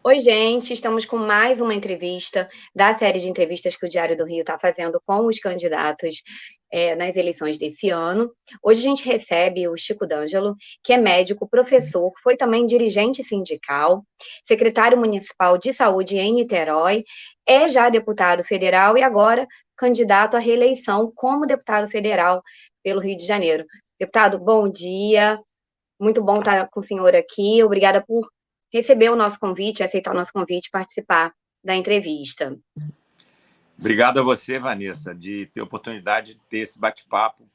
Oi, gente, estamos com mais uma entrevista da série de entrevistas que o Diário do Rio está fazendo com os candidatos nas eleições desse ano. Hoje a gente recebe o Chico D'Angelo, que é médico, professor, foi também dirigente sindical, secretário municipal de saúde em Niterói, é já deputado federal e agora candidato à reeleição como deputado federal pelo Rio de Janeiro. Deputado, bom dia. Muito bom estar com o senhor aqui. Obrigada por receber o nosso convite, aceitar o nosso convite e participar da entrevista. Obrigado a você, Vanessa, de ter a oportunidade de ter esse bate-papo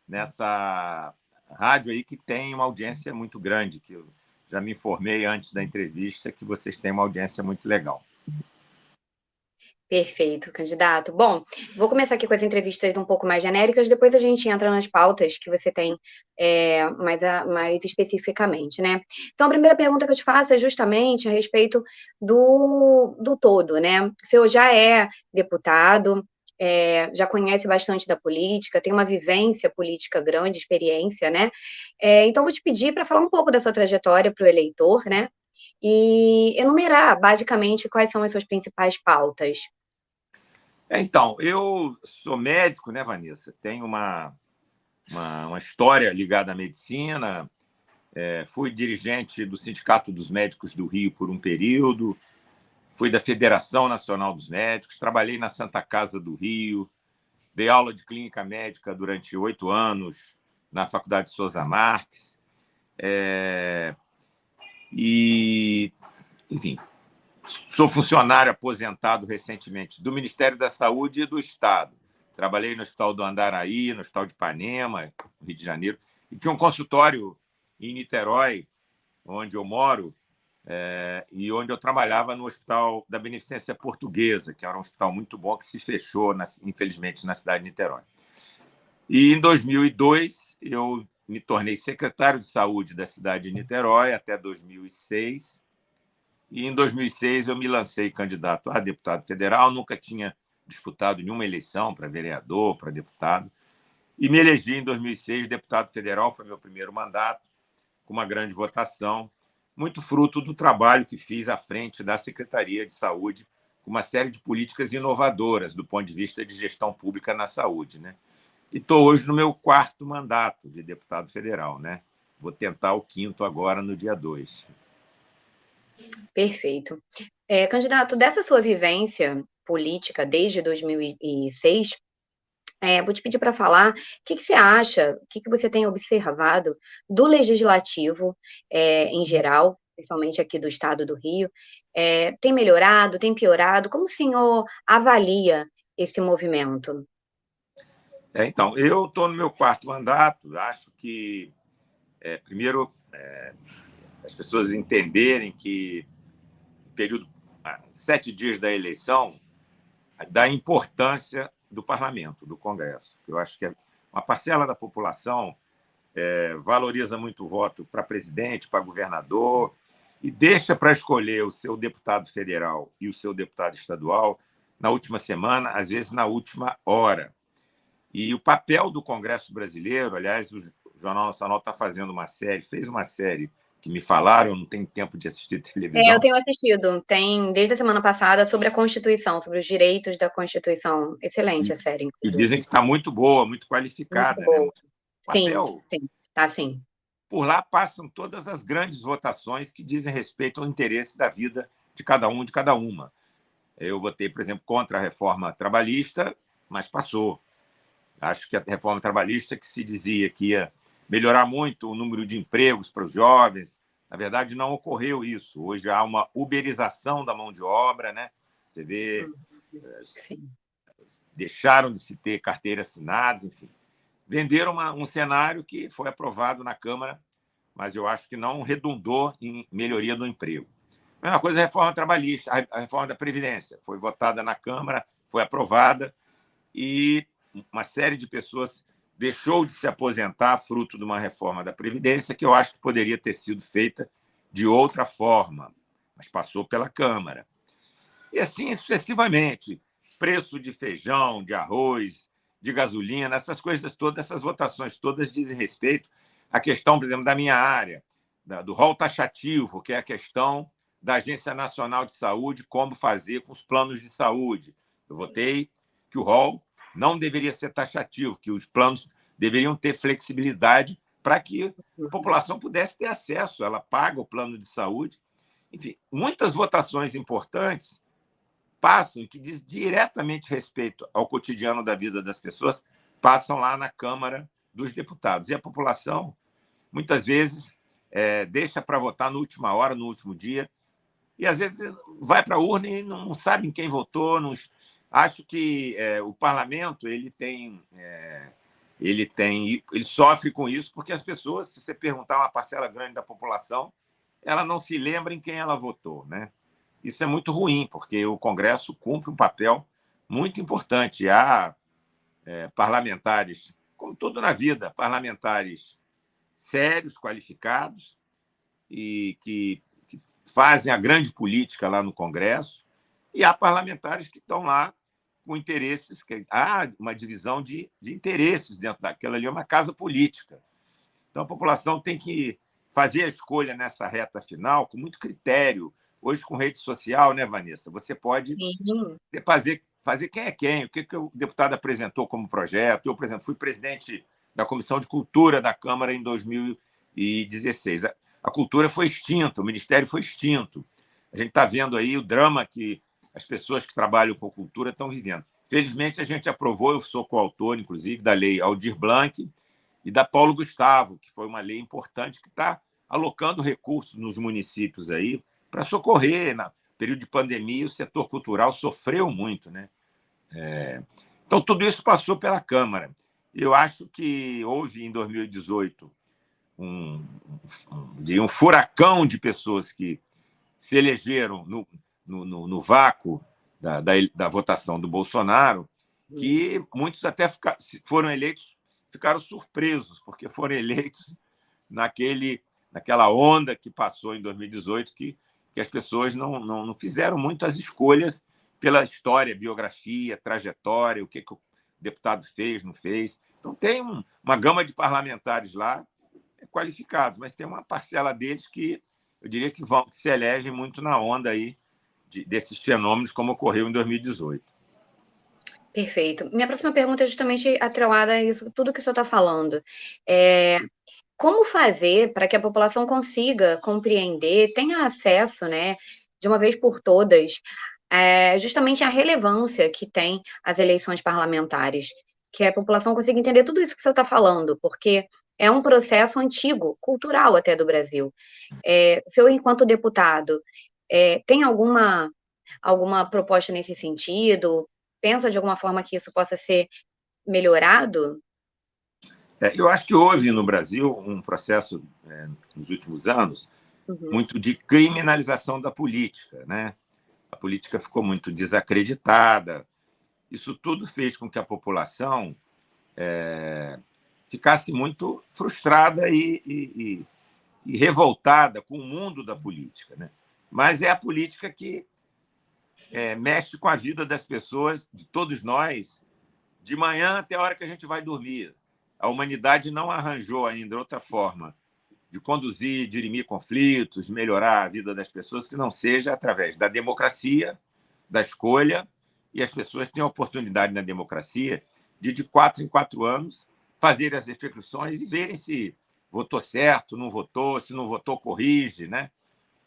nessa rádio aí que tem uma audiência muito grande, que eu já me informei antes da entrevista que vocês têm uma audiência muito legal. Perfeito, candidato. Bom, vou começar aqui com as entrevistas um pouco mais genéricas, depois a gente entra nas pautas que você tem mais especificamente, né? Então, a primeira pergunta que eu te faço é justamente a respeito do todo, né? O senhor já é deputado, já conhece bastante da política, tem uma vivência política grande, experiência, né? Então, vou te pedir para falar um pouco da sua trajetória para o eleitor, né? E enumerar, basicamente, quais são as suas principais pautas. Então, eu sou médico, né, Vanessa? Tenho uma história ligada à medicina. Fui dirigente do Sindicato dos Médicos do Rio por um período, fui da Federação Nacional dos Médicos, trabalhei na Santa Casa do Rio, dei aula de clínica médica durante 8 anos na Faculdade Souza Marques. Enfim, sou funcionário aposentado recentemente do Ministério da Saúde e do Estado. Trabalhei no Hospital do Andaraí, no Hospital de Ipanema, no Rio de Janeiro, e tinha um consultório em Niterói, onde eu moro, e onde eu trabalhava no Hospital da Beneficência Portuguesa, que era um hospital muito bom que se fechou, infelizmente, na cidade de Niterói. E em 2002, eu me tornei secretário de saúde da cidade de Niterói até 2006. E em 2006 eu me lancei candidato a deputado federal, nunca tinha disputado nenhuma eleição para vereador, para deputado, e me elegi em 2006 deputado federal, foi meu primeiro mandato, com uma grande votação, muito fruto do trabalho que fiz à frente da Secretaria de Saúde, com uma série de políticas inovadoras do ponto de vista de gestão pública na saúde, né? E estou hoje no meu 4º mandato de deputado federal, né? Vou tentar o 5º agora, no dia 2. Perfeito. Candidato, dessa sua vivência política desde 2006, vou te pedir para falar o que você acha, o que você tem observado do legislativo em geral, principalmente aqui do estado do Rio. Tem melhorado, tem piorado? Como o senhor avalia esse movimento? Então, eu estou no meu 4º mandato, acho que, primeiro, as pessoas entenderem que o período, 7 dias da eleição, da importância do parlamento, do Congresso. Eu acho que uma parcela da população valoriza muito o voto para presidente, para governador, e deixa para escolher o seu deputado federal e o seu deputado estadual na última semana, às vezes na última hora. E o papel do Congresso brasileiro, aliás, o Jornal Nacional está fazendo uma série, fez uma série que me falaram, eu não tenho tempo de assistir televisão. Eu tenho assistido, tem desde a semana passada, sobre a Constituição, sobre os direitos da Constituição. Excelente a série, E inclusive. dizem que está muito boa, muito qualificada. Muito boa. Né? Sim, Papel. sim, tá sim. Por lá passam todas as grandes votações que dizem respeito ao interesse da vida de cada um, de cada uma. Eu votei, por exemplo, contra a reforma trabalhista, mas passou. Acho que a reforma trabalhista, que se dizia que ia melhorar muito o número de empregos para os jovens, na verdade, não ocorreu isso. Hoje há uma uberização da mão de obra, né? Você vê, Sim. deixaram de se ter carteiras assinadas, enfim. Venderam um cenário que foi aprovado na Câmara, mas eu acho que não redundou em melhoria do emprego. A mesma coisa a reforma trabalhista, a reforma da Previdência. Foi votada na Câmara, foi aprovada, e uma série de pessoas deixou de se aposentar fruto de uma reforma da Previdência que eu acho que poderia ter sido feita de outra forma, mas passou pela Câmara. E assim sucessivamente. Preço de feijão, de arroz, de gasolina, essas coisas todas, essas votações todas dizem respeito à questão, por exemplo, da minha área, do rol taxativo, que é a questão da Agência Nacional de Saúde como fazer com os planos de saúde. Eu votei que o rol não deveria ser taxativo, que os planos deveriam ter flexibilidade para que a população pudesse ter acesso. Ela paga o plano de saúde. Enfim, muitas votações importantes passam, que diz diretamente respeito ao cotidiano da vida das pessoas, passam lá na Câmara dos Deputados. E a população, muitas vezes, deixa para votar na última hora, no último dia, e às vezes vai para a urna e não sabe em quem votou. Não... Acho que o parlamento ele sofre com isso, porque as pessoas, se você perguntar a uma parcela grande da população, ela não se lembra em quem ela votou, né? Isso é muito ruim, porque o Congresso cumpre um papel muito importante. Há parlamentares, como tudo na vida, parlamentares sérios, qualificados e que fazem a grande política lá no Congresso, e há parlamentares que estão lá com interesses, que há uma divisão de interesses dentro daquela ali, é uma casa política. Então, a população tem que fazer a escolha nessa reta final com muito critério. Hoje, com rede social, né, Vanessa? Você pode fazer quem é quem, o que o deputado apresentou como projeto. Eu, por exemplo, fui presidente da Comissão de Cultura da Câmara em 2016. A cultura foi extinta, o Ministério foi extinto. A gente está vendo aí o drama que as pessoas que trabalham com cultura estão vivendo. Felizmente, a gente aprovou, eu sou coautor, inclusive, da lei Aldir Blanc e da Paulo Gustavo, que foi uma lei importante que está alocando recursos nos municípios aí para socorrer. No período de pandemia, o setor cultural sofreu muito, né? Então, tudo isso passou pela Câmara. Eu acho que houve, em 2018, um furacão de pessoas que se elegeram no vácuo da votação do Bolsonaro, que muitos até foram eleitos, ficaram surpresos, porque foram eleitos naquela onda que passou em 2018, que as pessoas não fizeram muitas escolhas pela história, biografia, trajetória, o que o deputado fez, não fez. Então, tem uma gama de parlamentares lá qualificados, mas tem uma parcela deles que eu diria que se elegem muito na onda aí desses fenômenos, como ocorreu em 2018. Perfeito. Minha próxima pergunta é justamente atrelada a isso, tudo que o senhor está falando. Como fazer para que a população consiga compreender, tenha acesso, né, de uma vez por todas, justamente a relevância que tem as eleições parlamentares, que a população consiga entender tudo isso que o senhor está falando, porque é um processo antigo, cultural até do Brasil. O senhor, enquanto deputado, tem alguma proposta nesse sentido? Pensa de alguma forma que isso possa ser melhorado? Eu acho que houve no Brasil um processo, nos últimos anos, muito de criminalização da política, né? A política ficou muito desacreditada. Isso tudo fez com que a população ficasse muito frustrada e revoltada com o mundo da política, né? Mas é a política que mexe com a vida das pessoas, de todos nós, de manhã até a hora que a gente vai dormir. A humanidade não arranjou ainda outra forma de conduzir, dirimir conflitos, de melhorar a vida das pessoas, que não seja através da democracia, da escolha, e as pessoas têm a oportunidade na democracia de 4 em 4 anos, fazer as reflexões e verem se votou certo, não votou, se não votou, corrige, né?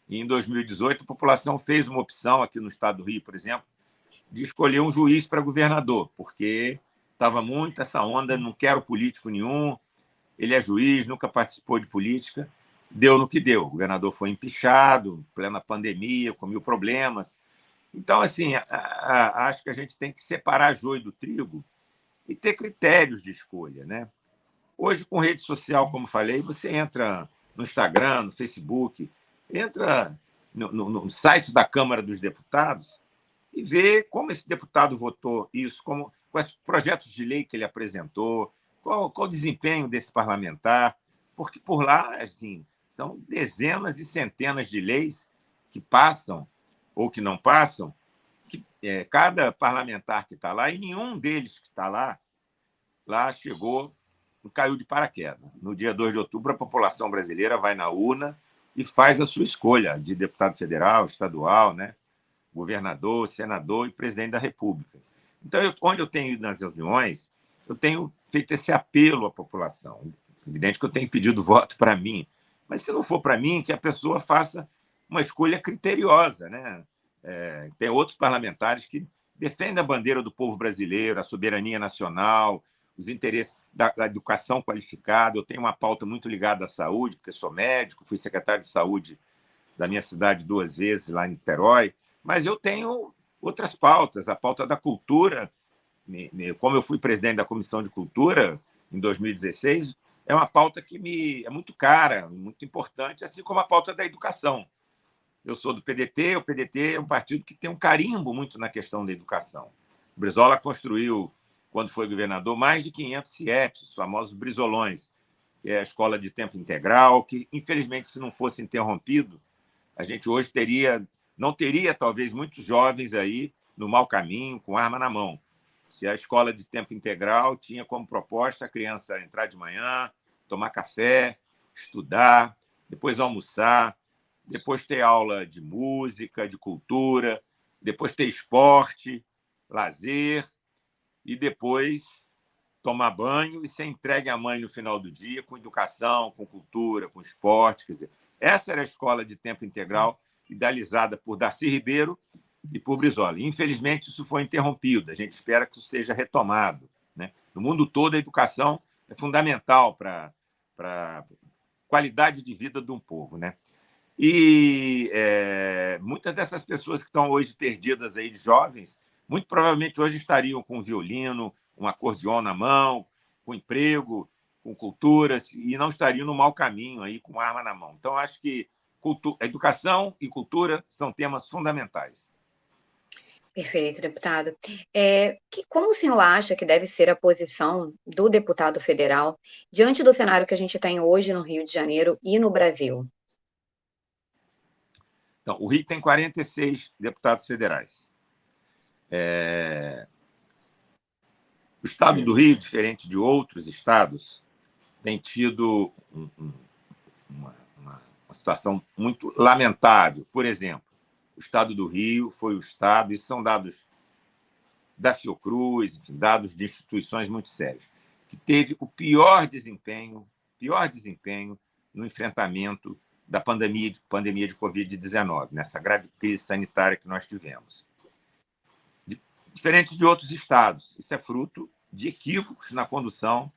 E em 2018, a população fez uma opção aqui no estado do Rio, por exemplo, de escolher um juiz para governador, porque estava muito essa onda, não quero político nenhum, ele é juiz, nunca participou de política, deu no que deu. O governador foi empichado, plena pandemia, com 1000 problemas. Então, assim, acho que a gente tem que separar joio do trigo e ter critérios de escolha, né? Hoje, com rede social, como falei, você entra no Instagram, no Facebook, entra no site da Câmara dos Deputados e vê como esse deputado votou isso, quais projetos de lei que ele apresentou, qual o desempenho desse parlamentar, porque por lá, assim, são dezenas e centenas de leis que passam ou que não passam, que cada parlamentar que está lá, e nenhum deles que está lá caiu de paraquedas. No dia 2 de outubro, a população brasileira vai na urna e faz a sua escolha de deputado federal, estadual, né? Governador, senador e presidente da República. Então, onde eu tenho ido nas reuniões, eu tenho feito esse apelo à população. Evidente que eu tenho pedido voto para mim, mas se não for para mim, que a pessoa faça uma escolha criteriosa, né? Tem outros parlamentares que defendem a bandeira do povo brasileiro, a soberania nacional, os interesses da educação qualificada. Eu tenho uma pauta muito ligada à saúde, porque sou médico, fui secretário de saúde da minha cidade 2 vezes, lá em Niterói, mas eu tenho outras pautas. A pauta da cultura, como eu fui presidente da Comissão de Cultura em 2016, é uma pauta que me é muito cara, muito importante, assim como a pauta da educação. Eu sou do PDT, o PDT é um partido que tem um carimbo muito na questão da educação. O Brizola construiu, quando foi governador, mais de 500 CIEPs, os famosos Brizolões, que é a escola de tempo integral, que, infelizmente, se não fosse interrompido, a gente hoje não teria, talvez, muitos jovens aí no mau caminho, com arma na mão. Que a escola de tempo integral tinha como proposta a criança entrar de manhã, tomar café, estudar, depois almoçar, depois ter aula de música, de cultura, depois ter esporte, lazer, e depois tomar banho e ser entregue à mãe no final do dia com educação, com cultura, com esporte. Quer dizer, essa era a escola de tempo integral idealizada por Darcy Ribeiro e por Brizola. Infelizmente, isso foi interrompido. A gente espera que isso seja retomado, né? No mundo todo, a educação é fundamental para a qualidade de vida de um povo, né? E muitas dessas pessoas que estão hoje perdidas aí de jovens, muito provavelmente hoje estariam com um violino, um acordeon na mão, com emprego, com cultura, e não estariam no mau caminho aí com arma na mão. Então, acho que educação e cultura são temas fundamentais. Perfeito, deputado. Como o senhor acha que deve ser a posição do deputado federal diante do cenário que a gente tem hoje no Rio de Janeiro e no Brasil? Então, o Rio tem 46 deputados federais. O estado do Rio, diferente de outros estados, tem tido uma situação muito lamentável. Por exemplo, o estado do Rio foi o estado, e são dados da Fiocruz, enfim, dados de instituições muito sérias, que teve o pior desempenho no enfrentamento da pandemia de Covid-19, nessa grave crise sanitária que nós tivemos. Diferente de outros estados, isso é fruto de equívocos na condução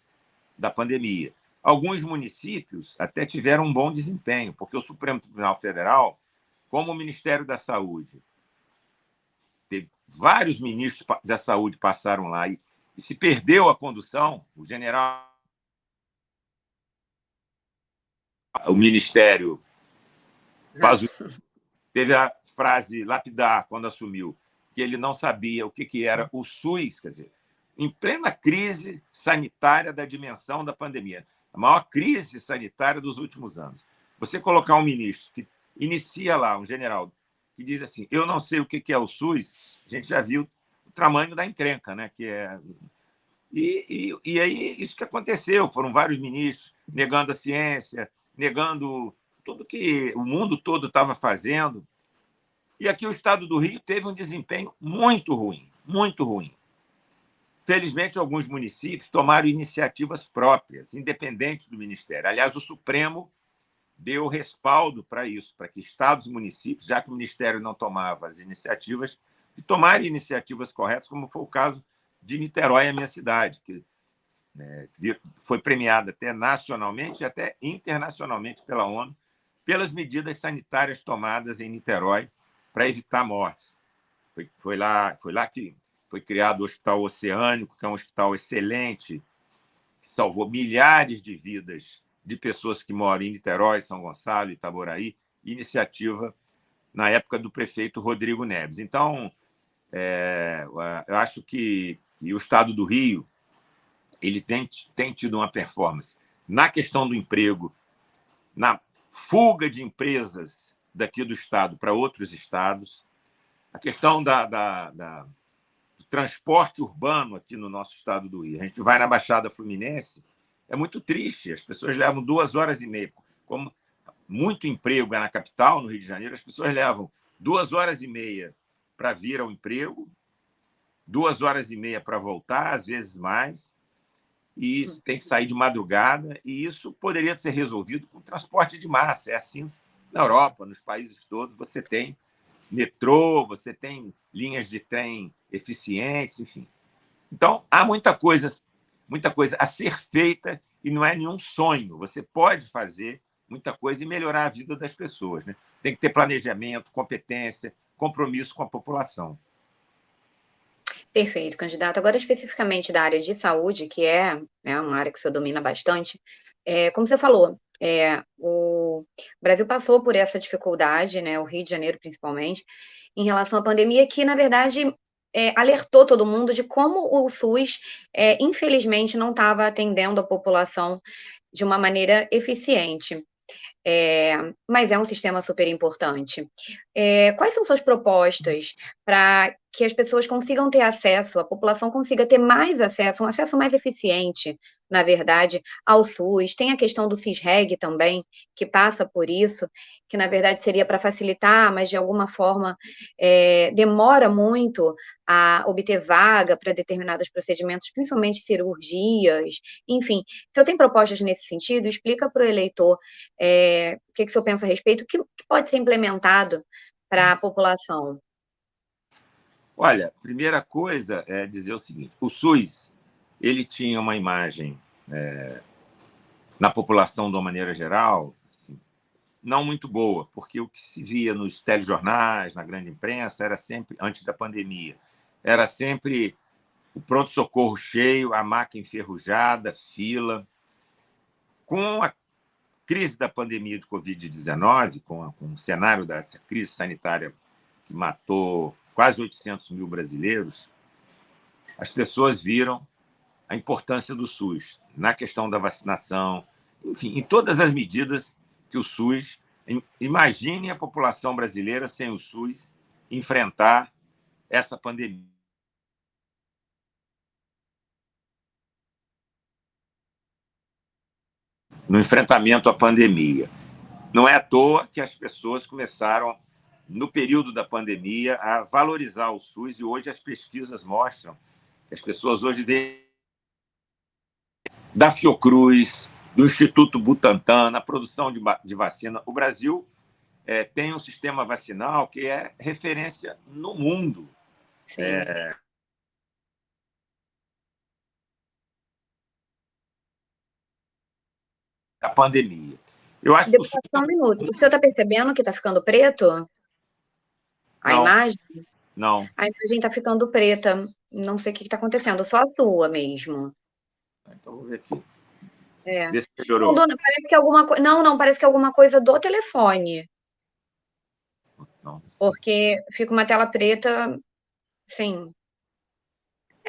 da pandemia. Alguns municípios até tiveram um bom desempenho, porque o Supremo Tribunal Federal, como o Ministério da Saúde, teve vários ministros da Saúde passaram lá e se perdeu a condução, o Ministério teve a frase lapidar quando assumiu, que ele não sabia o que era o SUS, quer dizer, em plena crise sanitária da dimensão da pandemia, a maior crise sanitária dos últimos anos. Você colocar um ministro que inicia lá, um general, que diz assim, eu não sei o que é o SUS, a gente já viu o tamanho da encrenca, né? E aí isso que aconteceu, foram vários ministros negando a ciência, negando tudo que o mundo todo estava fazendo. E aqui o estado do Rio teve um desempenho muito ruim, muito ruim. Felizmente, alguns municípios tomaram iniciativas próprias, independentes do Ministério. Aliás, o Supremo deu respaldo para isso, para que estados e municípios, já que o Ministério não tomava as iniciativas, de tomarem iniciativas corretas, como foi o caso de Niterói, a minha cidade, que foi premiada até nacionalmente e até internacionalmente pela ONU, pelas medidas sanitárias tomadas em Niterói para evitar mortes. Foi lá que foi criado o Hospital Oceânico, que é um hospital excelente, que salvou milhares de vidas de pessoas que moram em Niterói, São Gonçalo, Itaboraí, iniciativa na época do prefeito Rodrigo Neves. Então, eu acho que o estado do Rio ele tem tido uma performance na questão do emprego, na fuga de empresas daqui do estado para outros estados, a questão do transporte urbano aqui no nosso estado do Rio. A gente vai na Baixada Fluminense, é muito triste, as pessoas levam 2 horas e meia. Como muito emprego é na capital, no Rio de Janeiro, as pessoas levam 2 horas e meia para vir ao emprego, 2 horas e meia para voltar, às vezes mais, e tem que sair de madrugada, e isso poderia ser resolvido com transporte de massa. É assim na Europa, nos países todos, você tem metrô, você tem linhas de trem eficientes, enfim. Então, há muita coisa a ser feita e não é nenhum sonho. Você pode fazer muita coisa e melhorar a vida das pessoas, né? Tem que ter planejamento, competência, compromisso com a população. Perfeito, candidato. Agora, especificamente da área de saúde, que é, né, uma área que o senhor domina bastante, como você falou, o Brasil passou por essa dificuldade, né, o Rio de Janeiro principalmente, em relação à pandemia, que, na verdade, alertou todo mundo de como o SUS, infelizmente, não estava atendendo a população de uma maneira eficiente. Mas é um sistema super importante. Quais são suas propostas para que as pessoas consigam ter acesso, a população consiga ter mais acesso, um acesso mais eficiente, na verdade, ao SUS? Tem a questão do CISREG também, que passa por isso, que na verdade seria para facilitar, mas de alguma forma demora muito a obter vaga para determinados procedimentos, principalmente cirurgias, enfim. Se eu tenho propostas nesse sentido, explica para o eleitor o que o senhor pensa a respeito, o que pode ser implementado para a população? Olha, a primeira coisa é dizer o seguinte: o SUS ele tinha uma imagem na população de uma maneira geral, assim, não muito boa, porque o que se via nos telejornais, na grande imprensa, era sempre, antes da pandemia, era sempre o pronto-socorro cheio, a maca enferrujada, fila. Com a crise da pandemia de Covid-19, com o cenário dessa crise sanitária que matou quase 800 mil brasileiros, as pessoas viram a importância do SUS na questão da vacinação, enfim, em todas as medidas que o SUS... Imagine a população brasileira sem o SUS enfrentar essa pandemia. No enfrentamento à pandemia. Não é à toa que as pessoas começaram, no período da pandemia, a valorizar o SUS, e hoje as pesquisas mostram que as pessoas hoje da Fiocruz, do Instituto Butantan, na produção de vacina. O Brasil tem um sistema vacinal que é referência no mundo. Sim. Da pandemia. Eu acho que o SUS... Só um minuto. O senhor está percebendo que está ficando preto? A Não, imagem? não. A imagem está ficando preta. Não sei o que está acontecendo, só a sua mesmo. Então, vou ver aqui. Vê se Não, melhorou. dona, parece que alguma coisa. Não, parece que alguma coisa do telefone. Não, Porque fica uma tela preta, sim.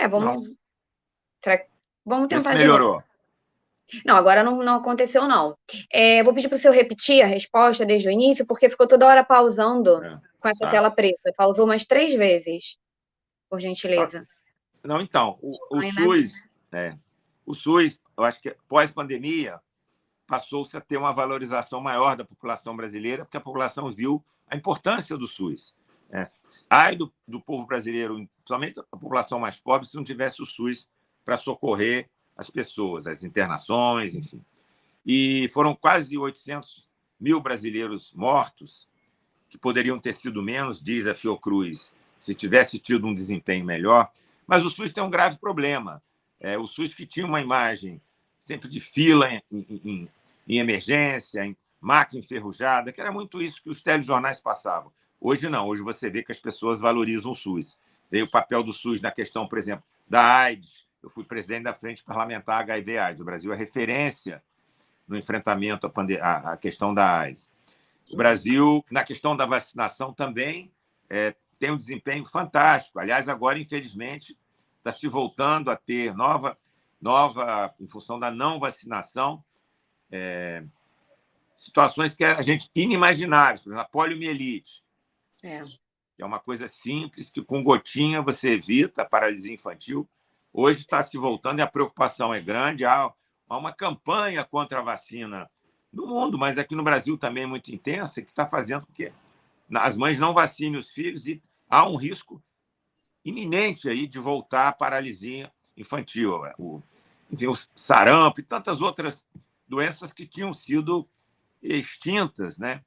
Vamos. Vamos vê se tentar de novo. melhorou. Não, agora não aconteceu, não. Vou pedir para o senhor repetir a resposta desde o início, porque ficou toda hora pausando com essa Tá. tela preta. Pausou umas 3 vezes, por gentileza. Não, então, o SUS, eu acho que pós-pandemia, passou-se a ter uma valorização maior da população brasileira, porque a população viu a importância do SUS. Ai do povo brasileiro, principalmente a população mais pobre, se não tivesse o SUS para socorrer as pessoas, as internações, enfim. E foram quase 800 mil brasileiros mortos, que poderiam ter sido menos, diz a Fiocruz, se tivesse tido um desempenho melhor. Mas o SUS tem um grave problema. O SUS, que tinha uma imagem sempre de fila em emergência, em máquina enferrujada, que era muito isso que os telejornais passavam. Hoje não, hoje você vê que as pessoas valorizam o SUS. Veio o papel do SUS na questão, por exemplo, da AIDS. Eu fui presidente da Frente Parlamentar HIV-AIDS. O Brasil é referência no enfrentamento à questão da AIDS. O Brasil, na questão da vacinação, também tem um desempenho fantástico. Aliás, agora, infelizmente, está se voltando a ter nova em função da não vacinação, situações que a gente inimagináveis, por exemplo, a poliomielite, que é uma coisa simples, que com gotinha você evita a paralisia infantil. Hoje está se voltando e a preocupação é grande. Há uma campanha contra a vacina no mundo, mas aqui no Brasil também é muito intensa, que está fazendo com que as mães não vacinem os filhos e há um risco iminente aí de voltar à paralisia infantil, enfim, o sarampo e tantas outras doenças que tinham sido extintas, né?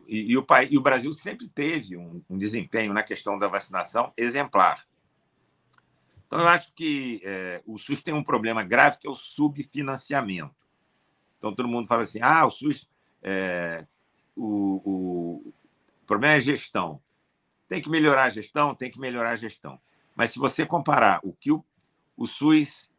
E o Brasil sempre teve um desempenho na questão da vacinação exemplar. Então, eu acho que o SUS tem um problema grave, que é o subfinanciamento. Então, todo mundo fala assim, o SUS, o problema é a gestão. Tem que melhorar a gestão, tem que melhorar a gestão. Mas se você comparar o que o SUS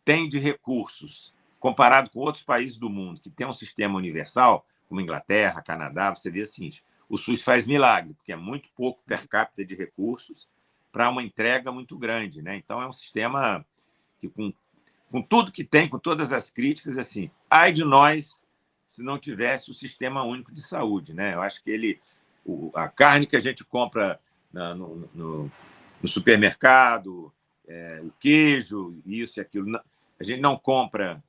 tem de recursos comparado com outros países do mundo que têm um sistema universal, como Inglaterra, Canadá, você vê o seguinte, o SUS faz milagre, porque é muito pouco per capita de recursos para uma entrega muito grande, né? Então, é um sistema que, com tudo que tem, com todas as críticas, assim, ai de nós se não tivesse o Sistema Único de Saúde, né? Eu acho que a carne que a gente compra no supermercado, o queijo, isso e aquilo, a gente não compra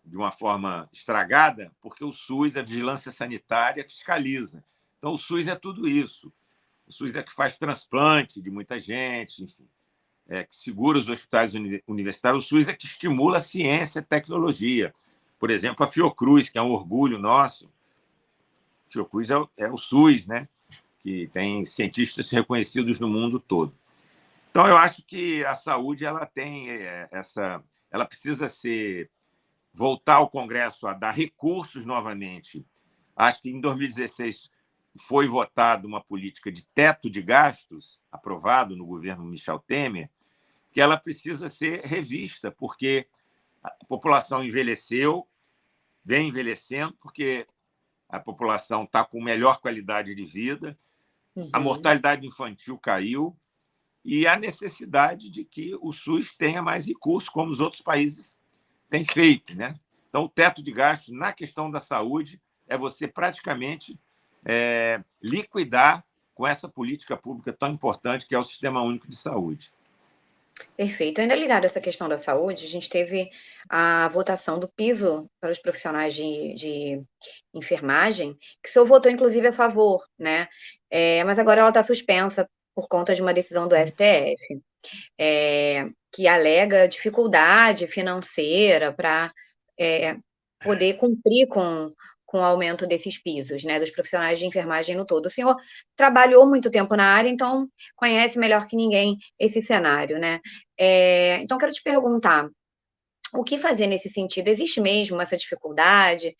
de uma forma estragada porque o SUS, a vigilância sanitária, fiscaliza. Então, o SUS é tudo isso. O SUS é que faz transplante de muita gente, enfim, que segura os hospitais universitários. O SUS é que estimula a ciência e a tecnologia. Por exemplo, a Fiocruz, que é um orgulho nosso. A Fiocruz é o SUS, né? Que tem cientistas reconhecidos no mundo todo. Então, eu acho que a saúde ela tem ela precisa voltar ao Congresso a dar recursos novamente. Acho que em 2016 foi votada uma política de teto de gastos, aprovado no governo Michel Temer, que ela precisa ser revista, porque a população envelheceu, vem envelhecendo, porque a população está com melhor qualidade de vida, a mortalidade infantil caiu, e a necessidade de que o SUS tenha mais recursos, como os outros países têm feito, né? Então, o teto de gastos na questão da saúde é você praticamente liquidar com essa política pública tão importante que é o Sistema Único de Saúde. Perfeito. Ainda ligado a essa questão da saúde, a gente teve a votação do piso para os profissionais de enfermagem, que o senhor votou, inclusive, a favor, né? Mas agora ela está suspensa por conta de uma decisão do STF, que alega dificuldade financeira para poder cumprir com o aumento desses pisos, né, dos profissionais de enfermagem no todo. O senhor trabalhou muito tempo na área, então conhece melhor que ninguém esse cenário, né? Então, quero te perguntar, o que fazer nesse sentido? Existe mesmo essa dificuldade?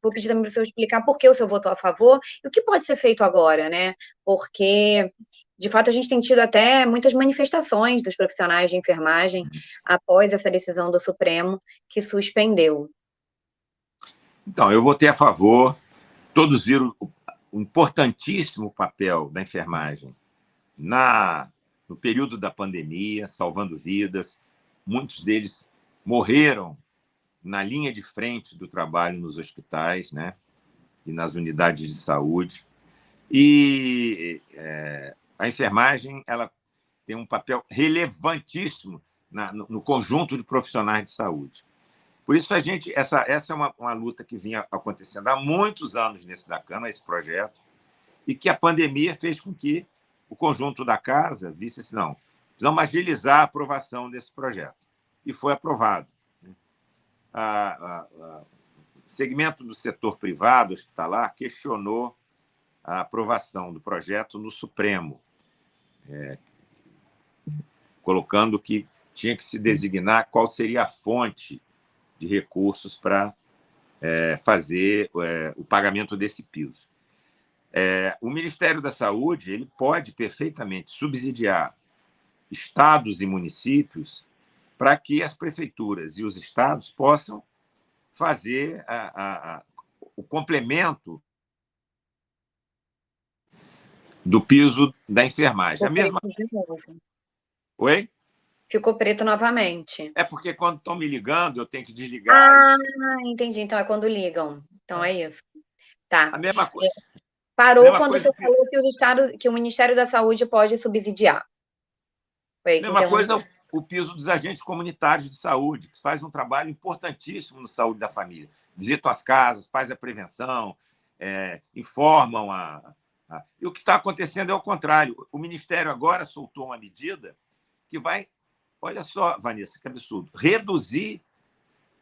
Vou pedir também para o senhor explicar por que o senhor votou a favor e o que pode ser feito agora, né? Porque, de fato, a gente tem tido até muitas manifestações dos profissionais de enfermagem após essa decisão do Supremo que suspendeu. Então, eu votei a favor. Todos viram o importantíssimo papel da enfermagem no período da pandemia, salvando vidas. Muitos deles morreram na linha de frente do trabalho nos hospitais, né? E nas unidades de saúde. E a enfermagem ela tem um papel relevantíssimo no conjunto de profissionais de saúde. Por isso, essa é uma luta que vinha acontecendo há muitos anos nesse da Câmara, esse projeto, e que a pandemia fez com que o conjunto da casa visse assim, não, precisamos agilizar a aprovação desse projeto. E foi aprovado. O segmento do setor privado hospitalar questionou a aprovação do projeto no Supremo, colocando que tinha que se designar qual seria a fonte de recursos para fazer o pagamento desse piso. O Ministério da Saúde ele pode perfeitamente subsidiar estados e municípios para que as prefeituras e os estados possam fazer o complemento do piso da enfermagem. Ficou preto de novo. Oi? Ficou preto novamente. É porque quando estão me ligando, eu tenho que desligar. Entendi. Então é quando ligam. Então é isso. Tá. A mesma coisa. Parou Mesma quando o coisa senhor falou que o Ministério da Saúde pode subsidiar. Foi aí que mesma interrompeu. coisa o piso dos agentes comunitários de saúde, que faz um trabalho importantíssimo na saúde da família. visitam as casas, fazem a prevenção, informam E o que está acontecendo é o contrário. O Ministério agora soltou uma medida que vai, olha só, Vanessa, que absurdo, reduzir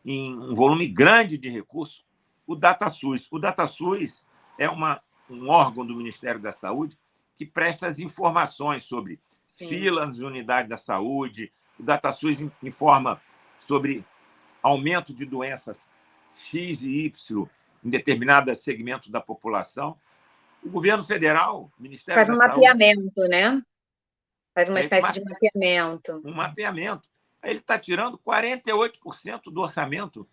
em um volume grande de recursos o DataSUS. O DataSUS é um órgão do Ministério da Saúde que presta as informações sobre filas de unidade da saúde. O DataSUS informa sobre aumento de doenças X e Y em determinados segmentos da população. O governo federal, o Ministério da Saúde... Faz um mapeamento, né? Faz uma espécie de mapeamento. Um mapeamento. Aí ele está tirando 48% do orçamento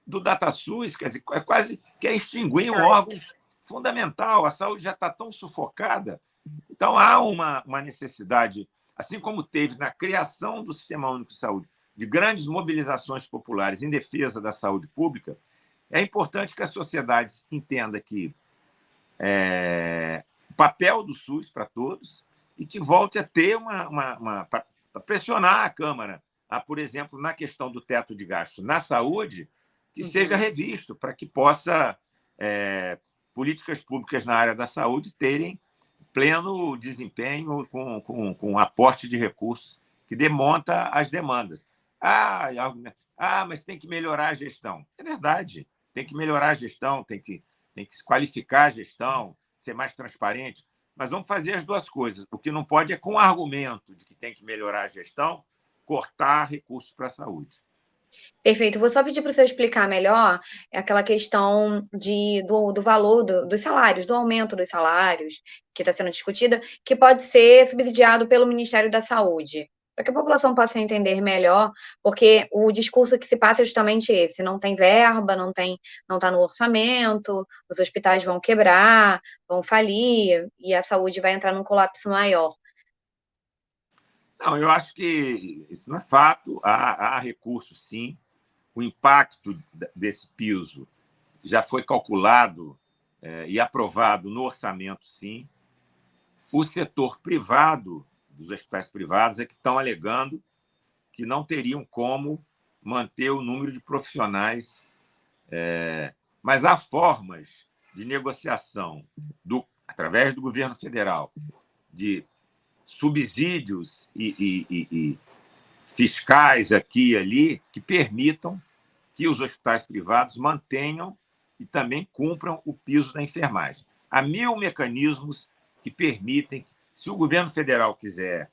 do DataSUS, quer dizer, quase quer extinguir um órgão fundamental. A saúde já está tão sufocada. Então, há uma necessidade, assim como teve na criação do Sistema Único de Saúde, de grandes mobilizações populares em defesa da saúde pública, é importante que a sociedade entenda que o papel do SUS para todos e que volte a ter para pressionar a Câmara, por exemplo, na questão do teto de gasto na saúde, que seja revisto para que possa políticas públicas na área da saúde terem pleno desempenho com aporte de recursos que demonta as demandas. Mas tem que melhorar a gestão. É verdade, tem que melhorar a gestão, tem que qualificar a gestão, ser mais transparente, mas vamos fazer as duas coisas. O que não pode é, com o argumento de que tem que melhorar a gestão, cortar recursos para a saúde. Perfeito. Vou só pedir para você explicar melhor aquela questão do valor dos salários, do aumento dos salários que está sendo discutida, que pode ser subsidiado pelo Ministério da Saúde, para que a população possa entender melhor, porque o discurso que se passa é justamente esse: não tem verba, não está no orçamento, os hospitais vão quebrar, vão falir, e a saúde vai entrar num colapso maior. Não, eu acho que isso não é fato. Há recursos, sim. O impacto desse piso já foi calculado e aprovado no orçamento, sim. O setor privado, dos hospitais privados, é que estão alegando que não teriam como manter o número de profissionais. Mas há formas de negociação através do governo federal, de subsídios e fiscais aqui e ali, que permitam que os hospitais privados mantenham e também cumpram o piso da enfermagem. Há 1000 mecanismos que permitem, se o governo federal quiser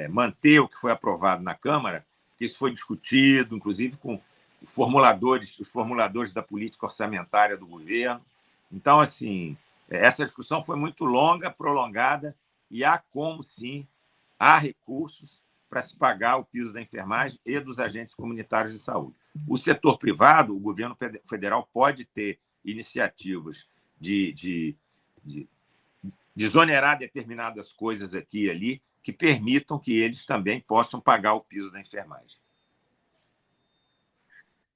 manter o que foi aprovado na Câmara, que isso foi discutido, inclusive com os formuladores da política orçamentária do governo. Então, assim, essa discussão foi muito longa, prolongada, e há como, sim, há recursos para se pagar o piso da enfermagem e dos agentes comunitários de saúde. O setor privado, o governo federal pode ter iniciativas de desonerar determinadas coisas aqui e ali que permitam que eles também possam pagar o piso da enfermagem.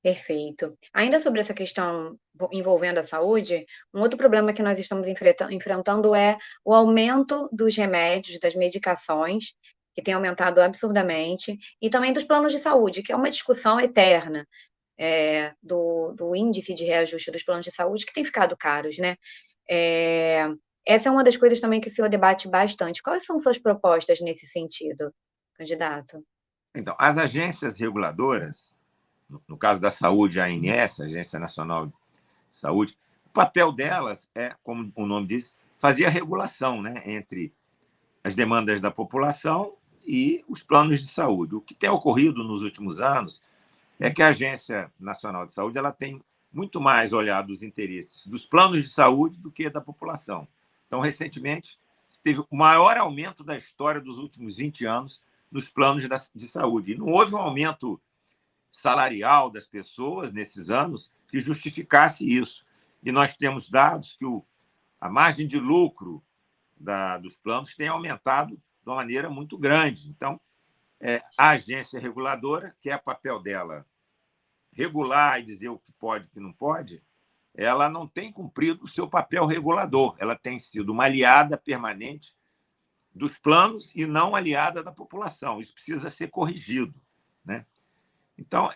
Perfeito. Ainda sobre essa questão envolvendo a saúde, um outro problema que nós estamos enfrentando é o aumento dos remédios, das medicações, que tem aumentado absurdamente, e também dos planos de saúde, que é uma discussão eterna, do índice de reajuste dos planos de saúde, que tem ficado caros, né? Essa é uma das coisas também que o senhor debate bastante. Quais são suas propostas nesse sentido, candidato? Então, as agências reguladoras, no caso da saúde, a ANS, Agência Nacional de Saúde, o papel delas é, como o nome diz, fazer a regulação, né, entre as demandas da população e os planos de saúde. O que tem ocorrido nos últimos anos é que a Agência Nacional de Saúde ela tem muito mais olhado os interesses dos planos de saúde do que da população. Então, recentemente, teve o maior aumento da história dos últimos 20 anos nos planos de saúde. E não houve um aumento salarial das pessoas nesses anos que justificasse isso. E nós temos dados que a margem de lucro dos planos tem aumentado de uma maneira muito grande. Então, a agência reguladora, que é o papel dela regular e dizer o que pode e o que não pode, ela não tem cumprido o seu papel regulador. Ela tem sido uma aliada permanente dos planos e não aliada da população. Isso precisa ser corrigido, né? Então,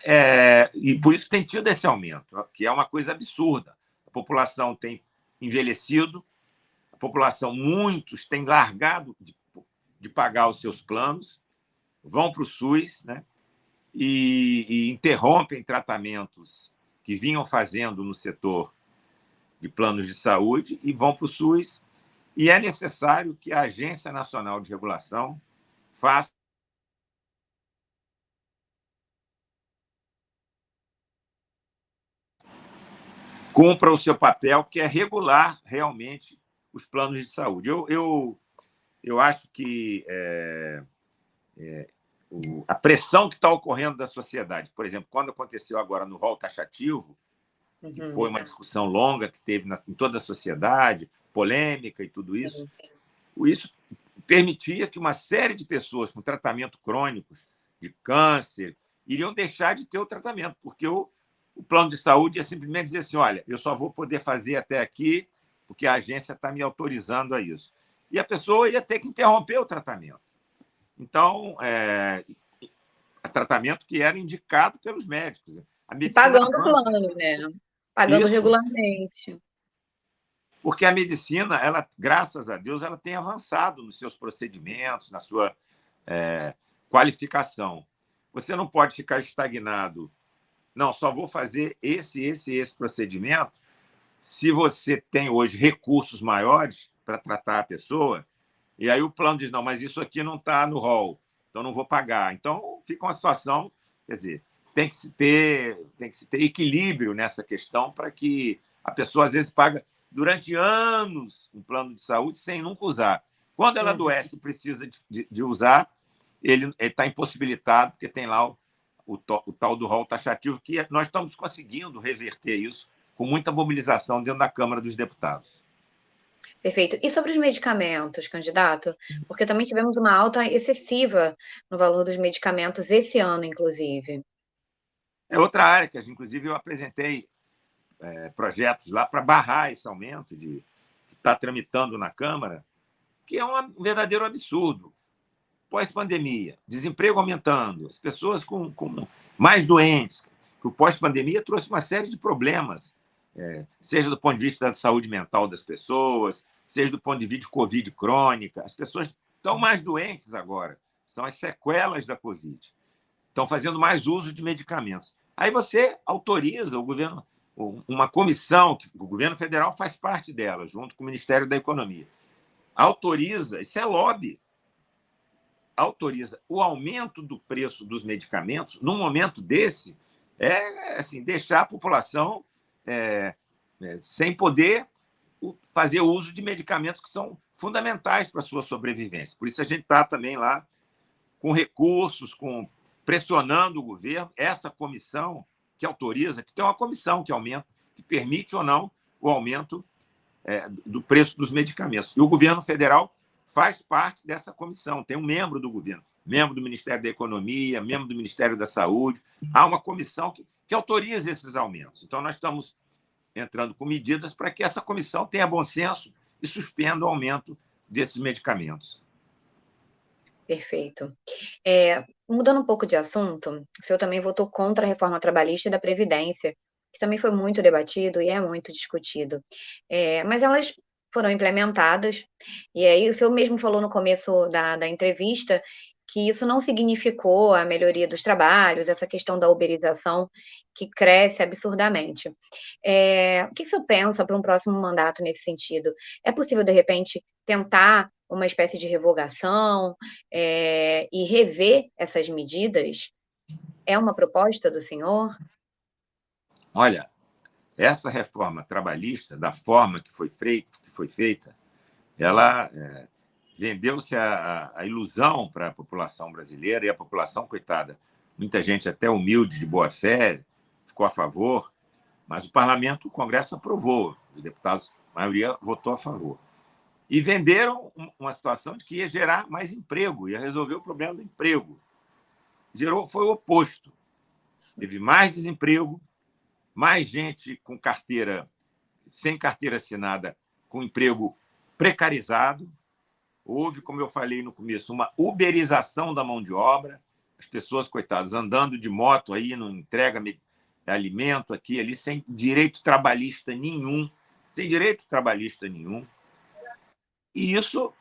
e por isso tem tido esse aumento, que é uma coisa absurda. A população tem envelhecido, a população, muitos, têm largado de pagar os seus planos, vão para o SUS, né? E interrompem tratamentos que vinham fazendo no setor de planos de saúde e vão para o SUS. E é necessário que a Agência Nacional de Regulação faça cumpra o seu papel, que é regular realmente os planos de saúde. Eu acho que a pressão que está ocorrendo da sociedade, por exemplo, quando aconteceu agora no rol taxativo, que foi uma discussão longa que teve em toda a sociedade, polêmica e tudo isso, isso permitia que uma série de pessoas com tratamento crônicos de câncer iriam deixar de ter o tratamento, porque o plano de saúde ia simplesmente dizer assim, olha, eu só vou poder fazer até aqui porque a agência está me autorizando a isso. E a pessoa ia ter que interromper o tratamento. Então, tratamento que era indicado pelos médicos. A medicina pagando o plano, né? Pagando isso, regularmente. Porque a medicina, ela, graças a Deus, ela tem avançado nos seus procedimentos, na sua qualificação. Você não pode ficar estagnado. Não, só vou fazer esse procedimento. Se você tem hoje recursos maiores para tratar a pessoa, e aí o plano diz, não, mas isso aqui não está no rol, então não vou pagar. Então, fica uma situação, quer dizer, tem que se ter equilíbrio nessa questão para que a pessoa, às vezes, paga durante anos um plano de saúde sem nunca usar. Quando ela adoece e precisa de usar, ele está impossibilitado, porque tem lá o tal do rol taxativo, que nós estamos conseguindo reverter isso com muita mobilização dentro da Câmara dos Deputados. Perfeito. E sobre os medicamentos, candidato? Porque também tivemos uma alta excessiva no valor dos medicamentos esse ano, inclusive. É outra área que, inclusive, eu apresentei projetos lá para barrar esse aumento que está tramitando na Câmara, que é um verdadeiro absurdo. Pós-pandemia, desemprego aumentando, as pessoas com mais doentes, que o pós-pandemia trouxe uma série de problemas, seja do ponto de vista da saúde mental das pessoas, seja do ponto de vista de Covid crônica. As pessoas estão mais doentes agora, são as sequelas da Covid. Estão fazendo mais uso de medicamentos. Aí você autoriza o governo, uma comissão, que o governo federal faz parte dela, junto com o Ministério da Economia, autoriza, isso é lobby, autoriza o aumento do preço dos medicamentos, num momento desse, assim, deixar a população sem poder fazer uso de medicamentos que são fundamentais para a sua sobrevivência. Por isso a gente está também lá com recursos, pressionando o governo, essa comissão que autoriza, que tem uma comissão que aumenta, que permite ou não o aumento do preço dos medicamentos. E o governo federal faz parte dessa comissão, tem um membro do governo, membro do Ministério da Economia, membro do Ministério da Saúde. Há uma comissão que autoriza esses aumentos. Então, nós estamos entrando com medidas para que essa comissão tenha bom senso e suspenda o aumento desses medicamentos. Perfeito. Mudando um pouco de assunto, o senhor também votou contra a reforma trabalhista e da Previdência, que também foi muito debatido e é muito discutido. Mas elas foram implementadas, e aí o senhor mesmo falou no começo da entrevista que isso não significou a melhoria dos trabalhos, essa questão da uberização que cresce absurdamente. O que o senhor pensa para um próximo mandato nesse sentido? É possível, de repente, tentar uma espécie de revogação e rever essas medidas? É uma proposta do senhor? Olha, essa reforma trabalhista, da forma que foi feita, ela vendeu-se a ilusão para a população brasileira, e a população, coitada, muita gente até humilde, de boa fé, ficou a favor, mas o parlamento, o Congresso aprovou, os deputados, a maioria votou a favor. E venderam uma situação de que ia gerar mais emprego, ia resolver o problema do emprego. Foi o oposto. Teve mais desemprego, mais gente com sem carteira assinada, com emprego precarizado. Houve, como eu falei no começo, uma uberização da mão de obra. as pessoas, coitadas, andando de moto aí, não entrega alimento aqui ali, sem direito trabalhista nenhum, sem direito trabalhista nenhum. E isso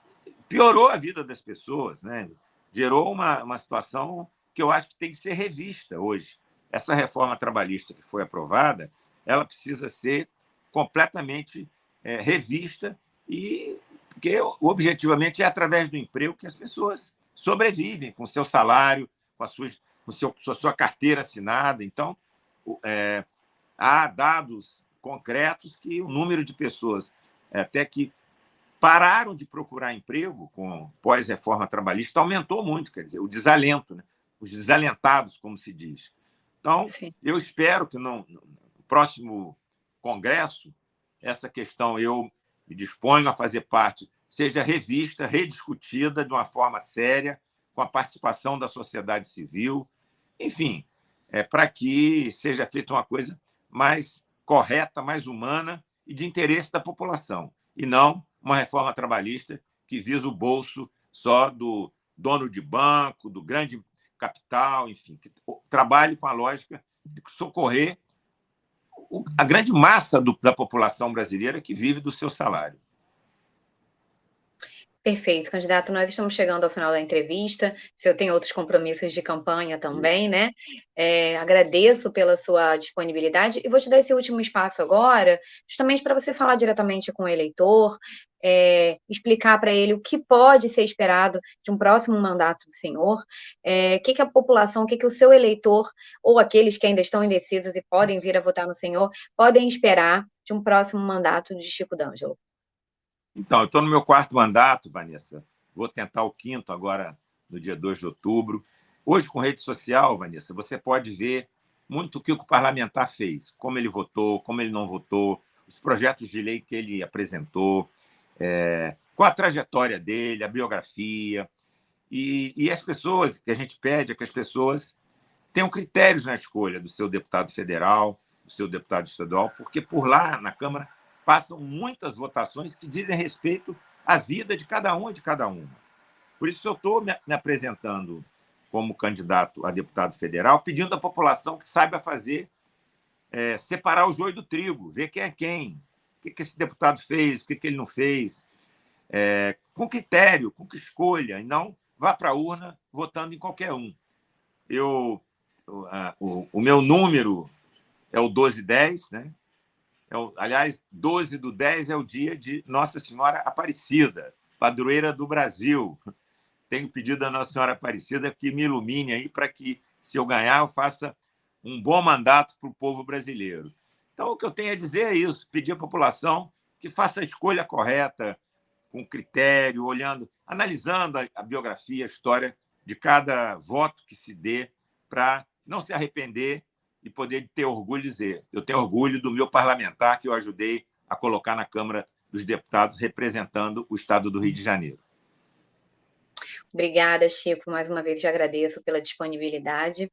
piorou a vida das pessoas, né? Gerou uma situação que eu acho que tem que ser revista hoje. Essa reforma trabalhista que foi aprovada, ela precisa ser completamente revista, e porque objetivamente é através do emprego que as pessoas sobrevivem com o seu salário, com a sua carteira assinada. Então, há dados concretos que o número de pessoas até que pararam de procurar emprego com pós-reforma trabalhista aumentou muito, quer dizer, o desalento, né? Os desalentados, como se diz. Então, Sim. eu espero que no próximo Congresso, essa questão eu me disponho a fazer parte, seja revista, rediscutida de uma forma séria, com a participação da sociedade civil, enfim, para que seja feita uma coisa mais correta, mais humana e de interesse da população, e não uma reforma trabalhista que visa o bolso só do dono de banco, do grande capital, enfim, que trabalhe com a lógica de socorrer a grande massa da população brasileira que vive do seu salário. Perfeito, candidato. Nós estamos chegando ao final da entrevista. Se eu tenho outros compromissos de campanha também, né? Agradeço pela sua disponibilidade e vou te dar esse último espaço agora, justamente para você falar diretamente com o eleitor, explicar para ele o que pode ser esperado de um próximo mandato do senhor, o que a população, o que o seu eleitor, ou aqueles que ainda estão indecisos e podem vir a votar no senhor, podem esperar de um próximo mandato de Chico D'Angelo. Então, eu estou no meu 4º mandato, Vanessa. Vou tentar o 5º agora, no dia 2 de outubro. Hoje, com rede social, Vanessa, você pode ver muito o que o parlamentar fez, como ele votou, como ele não votou, os projetos de lei que ele apresentou, qual a trajetória dele, a biografia. E as pessoas, que a gente pede é que as pessoas tenham critérios na escolha do seu deputado federal, do seu deputado estadual, porque por lá, na Câmara, passam muitas votações que dizem respeito à vida de cada um e de cada uma. Por isso, eu estou me apresentando como candidato a deputado federal, pedindo à população que saiba fazer, separar o joio do trigo, ver quem é quem, o que esse deputado fez, o que ele não fez, com critério, com que escolha, e não vá para a urna votando em qualquer um. O meu número é o 1210, né? Aliás, 12/10 é o dia de Nossa Senhora Aparecida, padroeira do Brasil. Tenho pedido a Nossa Senhora Aparecida que me ilumine aí para que, se eu ganhar, eu faça um bom mandato para o povo brasileiro. Então, o que eu tenho a dizer é isso, pedir à população que faça a escolha correta, com critério, olhando, analisando a biografia, a história de cada voto que se dê, para não se arrepender e poder ter orgulho de dizer: eu tenho orgulho do meu parlamentar que eu ajudei a colocar na Câmara dos Deputados representando o estado do Rio de Janeiro. Obrigada, Chico. Mais uma vez, te agradeço pela disponibilidade.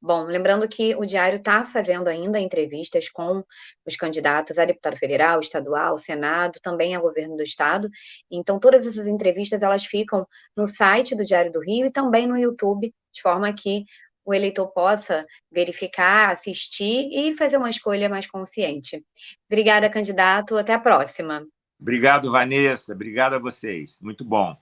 Bom, lembrando que o Diário está fazendo ainda entrevistas com os candidatos a deputado federal, estadual, Senado, também a governo do estado. Então, todas essas entrevistas, elas ficam no site do Diário do Rio e também no YouTube, de forma que o eleitor possa verificar, assistir e fazer uma escolha mais consciente. Obrigada, candidato. Até a próxima. Obrigado, Vanessa. Obrigado a vocês. Muito bom.